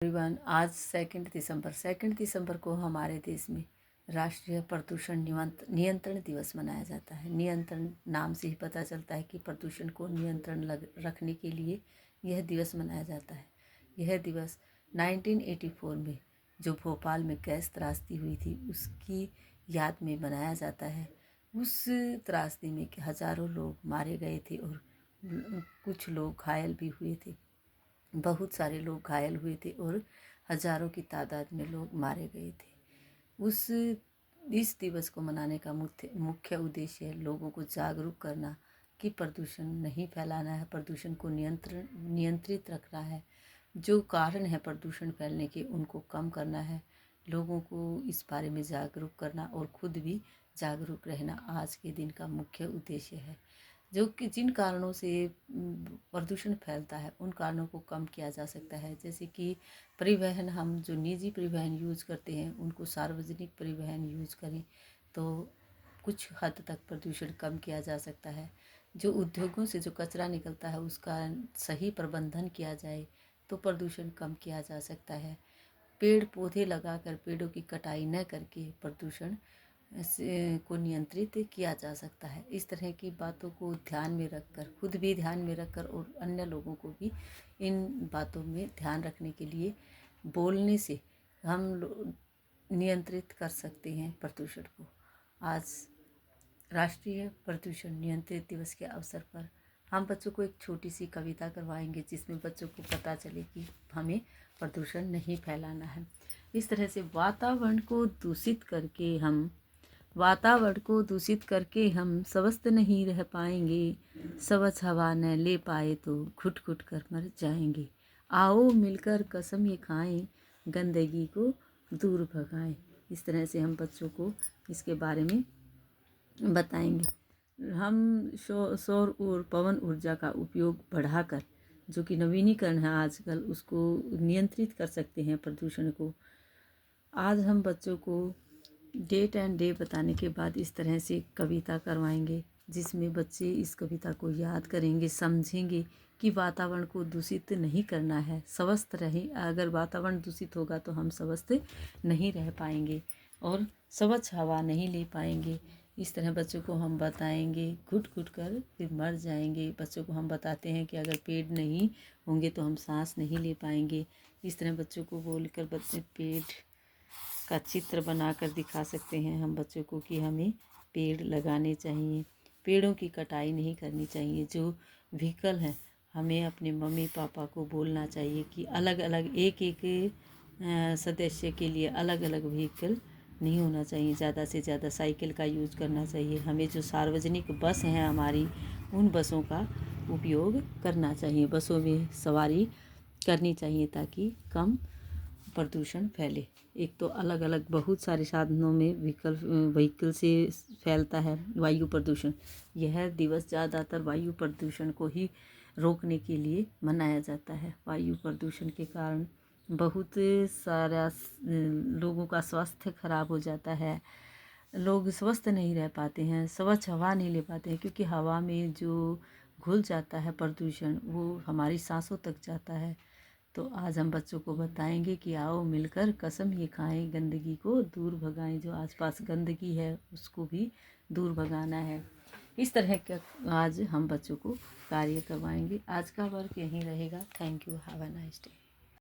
Everyone, आज 2 दिसंबर को हमारे देश में राष्ट्रीय प्रदूषण नियंत्रण दिवस मनाया जाता है। नियंत्रण नाम से ही पता चलता है कि प्रदूषण को नियंत्रण रखने के लिए यह दिवस मनाया जाता है। यह दिवस 1984 में जो भोपाल में गैस त्रासदी हुई थी उसकी याद में मनाया जाता है। उस त्रासदी में हजारों लोग मारे गए थे और कुछ लोग घायल भी हुए थे। बहुत सारे लोग घायल हुए थे और हजारों की तादाद में लोग मारे गए थे। इस दिवस को मनाने का मुख्य उद्देश्य है लोगों को जागरूक करना कि प्रदूषण नहीं फैलाना है, प्रदूषण को नियंत्रित रखना है। जो कारण है प्रदूषण फैलने के उनको कम करना है, लोगों को इस बारे में जागरूक करना और खुद भी जागरूक रहना आज के दिन का मुख्य उद्देश्य है। जो कि जिन कारणों से प्रदूषण फैलता है उन कारणों को कम किया जा सकता है, जैसे कि परिवहन, हम जो निजी परिवहन यूज़ करते हैं उनको सार्वजनिक परिवहन यूज़ करें तो कुछ हद तक प्रदूषण कम किया जा सकता है। जो उद्योगों से जो कचरा निकलता है उसका सही प्रबंधन किया जाए तो प्रदूषण कम किया जा सकता है। पेड़ पौधे लगाकर पेड़ों की कटाई न करके प्रदूषण को नियंत्रित किया जा सकता है। इस तरह की बातों को ध्यान में रखकर, खुद भी ध्यान में रखकर और अन्य लोगों को भी इन बातों में ध्यान रखने के लिए बोलने से हम नियंत्रित कर सकते हैं प्रदूषण को। आज राष्ट्रीय प्रदूषण नियंत्रित दिवस के अवसर पर हम बच्चों को एक छोटी सी कविता करवाएंगे जिसमें बच्चों को पता चले कि हमें प्रदूषण नहीं फैलाना है। इस तरह से वातावरण को दूषित करके हम स्वस्थ नहीं रह पाएंगे। स्वच्छ हवा न ले पाए तो घुट घुट कर मर जाएंगे। आओ मिलकर कसम ये खाएं, गंदगी को दूर भगाएं। इस तरह से हम बच्चों को इसके बारे में बताएंगे। हम सौर और पवन ऊर्जा का उपयोग बढ़ाकर, जो कि नवीनीकरण है आजकल, उसको नियंत्रित कर सकते हैं प्रदूषण को। आज हम बच्चों को डेट एंड डे बताने के बाद इस तरह से कविता करवाएंगे जिसमें बच्चे इस कविता को याद करेंगे, समझेंगे कि वातावरण को दूषित नहीं करना है, स्वस्थ रहें। अगर वातावरण दूषित होगा तो हम स्वस्थ नहीं रह पाएंगे और स्वच्छ हवा नहीं ले पाएंगे। इस तरह बच्चों को हम बताएंगे, घुट घुट कर फिर मर जाएंगे। बच्चों को हम बताते हैं कि अगर पेड़ नहीं होंगे तो हम सांस नहीं ले पाएंगे। इस तरह बच्चों को बोलकर बच्चे पेड़ का चित्र बनाकर दिखा सकते हैं हम बच्चों को कि हमें पेड़ लगाने चाहिए, पेड़ों की कटाई नहीं करनी चाहिए। जो व्हीकल हैं हमें अपने मम्मी पापा को बोलना चाहिए कि अलग अलग एक सदस्य के लिए अलग अलग व्हीकल नहीं होना चाहिए। ज़्यादा से ज़्यादा साइकिल का यूज़ करना चाहिए। हमें जो सार्वजनिक बस हैं हमारी, उन बसों का उपयोग करना चाहिए, बसों में सवारी करनी चाहिए ताकि कम प्रदूषण फैले। एक तो अलग अलग बहुत सारे साधनों में व्हीकल से फैलता है वायु प्रदूषण। यह दिवस ज़्यादातर वायु प्रदूषण को ही रोकने के लिए मनाया जाता है। वायु प्रदूषण के कारण बहुत सारा लोगों का स्वास्थ्य खराब हो जाता है, लोग स्वस्थ नहीं रह पाते हैं, स्वच्छ हवा नहीं ले पाते हैं, क्योंकि हवा में जो घुल जाता है प्रदूषण वो हमारी सांसों तक जाता है। तो आज हम बच्चों को बताएंगे कि आओ मिलकर कसम ये खाएं, गंदगी को दूर भगाएं। जो आसपास गंदगी है उसको भी दूर भगाना है। इस तरह का आज हम बच्चों को कार्य करवाएंगे। आज का वर्क यहीं रहेगा। Thank you, have a nice day.